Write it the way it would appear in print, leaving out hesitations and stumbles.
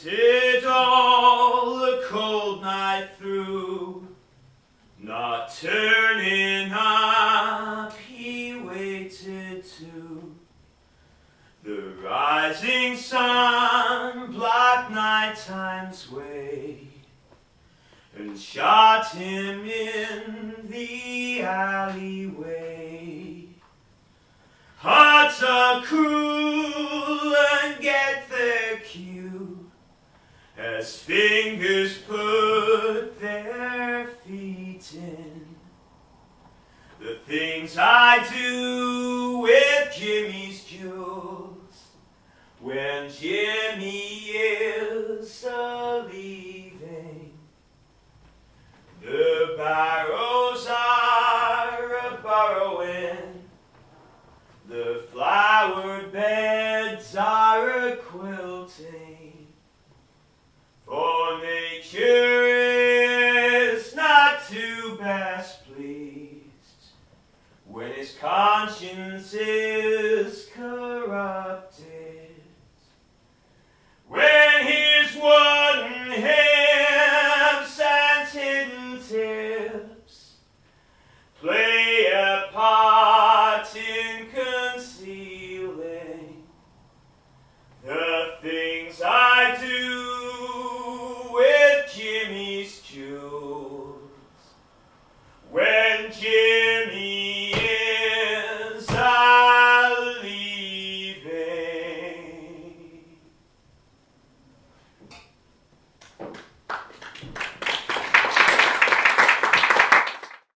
waited all the cold night through, not turning up, he waited too. The rising sun blocked night time's way, and shot him in the alleyway. Hearts are cruel and get their cue as fingers put their feet in. The things I do with Jimmy's jewels when Jimmy is a-leaving. The barrows are a-burrowing, the flowered beds are a-quilting, for nature is not too best pleased when his conscience is